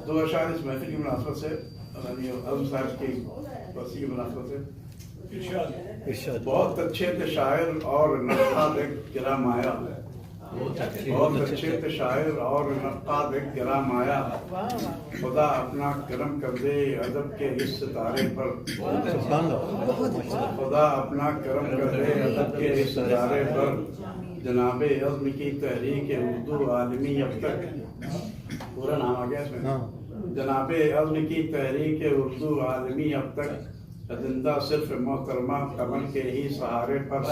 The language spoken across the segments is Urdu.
دو اشعار اس محفل کی مناسبت سے عظم صاحب کی برسی کی مناسبت سے. بہت اچھے تھے شاعر اور نقاد ایک گرام آیا. بہت اچھے تھے شاعر اور نقاد ایک گرام آیا. خدا اپنا کرم کر دے ادب کے اس ستارے پر. خدا اپنا کرم کر دے ادب کے اس ستارے پر. جناب عزم کی تحریک اردو عالمی اب تک پورا نام آ گیا اس میں. جناب عزم کی تحریک اردو عالمی اب تک زندہ صرف محترمہ قمر کے ہی سہارے پر.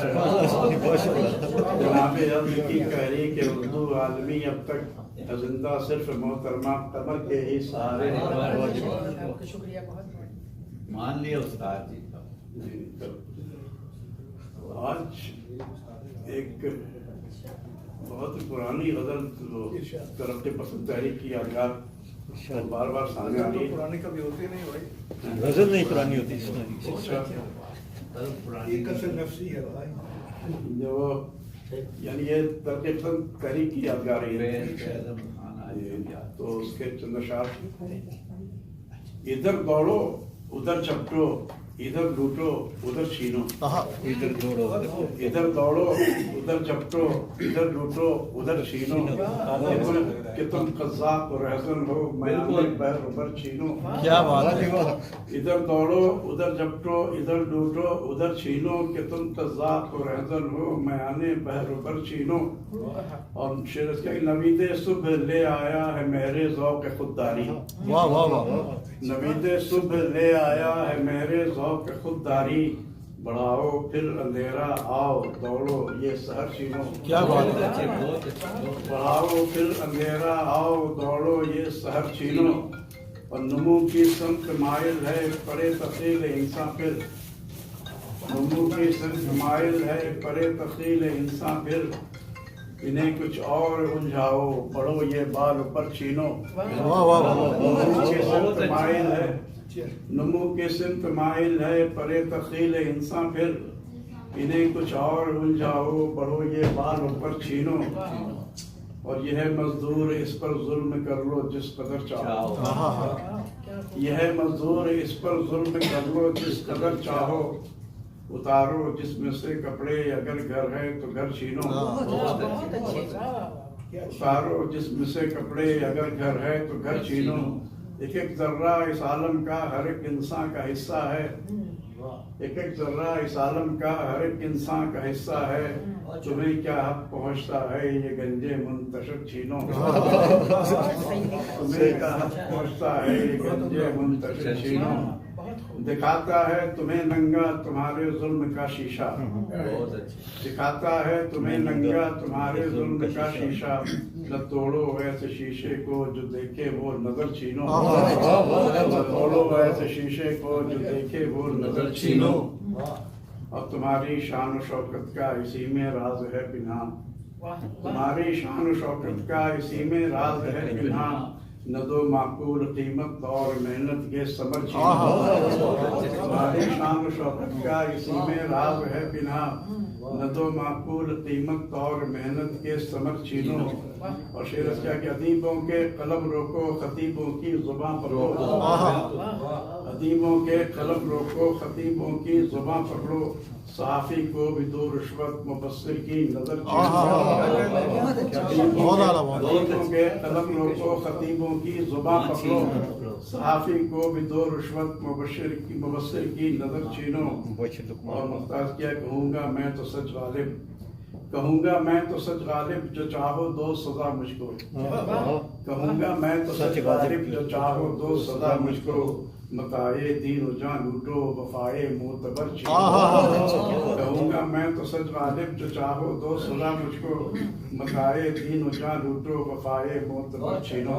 جناب عزم کی تحریک اردو عالمی اب تک زندہ صرف محترمہ قمر کے ہی سہارے پر. شکریہ بہت. مان لیا استاد جی. آج ایک بہت پرانی غزل ترقی پسند تحریک کی یادگار بار بار سامنے آ رہی ہے. پرانی کبھی ہوتی نہیں بھائی. غزل نہیں پرانی ہوتی اس میں. ایک اصل نفسی ہے بھائی. جو یعنی یہ ترقی پسند تحریک کی یادگار ہے. تو اس کے چند اشعار ادھر دوڑو ادھر چپٹو ادھر لوٹو ادھر چھینو. ادھر دوڑو ادھر دوڑو ادھر چپٹو ادھر لوٹو ادھر چھینو. کہ تم قذاق و رہزن ہو میں بہر اوپر چھینو. کیا بات ہے. ادھر دوڑو ادھر چپٹو ادھر لوٹو ادھر چھینو. کہ تم قذاق و رہزن ہو میں آنے بہر اوپر چھینو. اور شعر اس کا نوید صبح لے آیا ہے میرے ذوق خودداری. واہ واہ واہ. نوید صبح لے آیا ہے میرے ذوق خودداری. بڑھاؤ پھر اندھیرا آؤ دوڑو یہ سحر چھینو. کیا بات ہے. بڑھاؤ پھر اندھیرا آؤ دوڑو یہ سحر چھینو. اور نمو کی سمت مائل ہے پرے تفصیل انسان پھر. نمو کی سمت مائل ہے پرے تفصیل انسان پھر. انہیں کچھ اور الجھاؤ پڑھو یہ بال اوپر چھینو. نمو کی سمت مائل ہے نمو کی سمت مائل ہے پرے تخیل انسان پھر. انہیں کچھ اور الجھاؤ بڑھو یہ بال اوپر چھینو. اور یہ ہے مزدور اس پر ظلم کر لو جس قدر چاہو. یہ ہے مزدور اس پر ظلم کر لو جس قدر چاہو. اتارو جس میں سے کپڑے اگر گھر ہے تو گھر چھینو. اتارو جس میں سے کپڑے اگر گھر ہے تو گھر چھینو. ایک ایک ذرہ اس عالم کا ہر ایک انسان کا حصہ ہے. ایک ایک ذرہ اس عالم کا ہر ایک انسان کا حصہ ہے. تمہیں کیا حق پہنچتا ہے یہ گنجے منتشر چھینو. تمہیں کیا حق پہنچتا ہے یہ گنجے منتشر چھینو. دکھاتا ہے تمہیں ننگا تمہارے ظلم کا شیشہ. دکھاتا ہے تمہیں ننگا تمہارے ظلم کا شیشہ. نہ توڑو ایسے شیشے کو جو دیکھے وہ نظر چھینو. نہ توڑو ایسے شیشے کو جو دیکھے وہ نظر چھینو. اور تمہاری شان و شوکت کا اسی میں راز ہے پنہاں. تمہاری شان و شوکت کا اسی میں راز ہے پنہاں. نہ دو معقول قیمت اور محنت کے ثمر چھینو. تمہاری شان و شوکت کا اسی میں راز ہے پنہاں. نہ دو معقول قیمت اور محنت کے ثمر چھینو. اور شعر اس کا کہ ادیبوں کے قلم روکو خطیبوں کی زباں پکڑو. ادیبوں کے قلم روکو خطیبوں کی زباں پکڑو. صحافی کو بھی دو رشوت مبصر کی نظر چھینو. ادیبوں کے قلم روکو خطیبوں کی زباں پکڑو. صحافی کو بھی دو رشوت مبصر کی نظر چھینو. اور ممتاز کیا کہوں گا میں تو سچ غالب. کہوں گا میں تو سچ غالب جو چاہو دو سزا مجھ کو. کہوں گا میں تو سچ غالب جو چاہو دو سزا مجھ کو. متائے دین و جان لوٹو وفائے معتبر چھینو. کہوں گا میں تو سچ غالب جو چاہو دو سزا مجھ کو. متائے دین و جان لوٹو وفائے معتبر چھینو.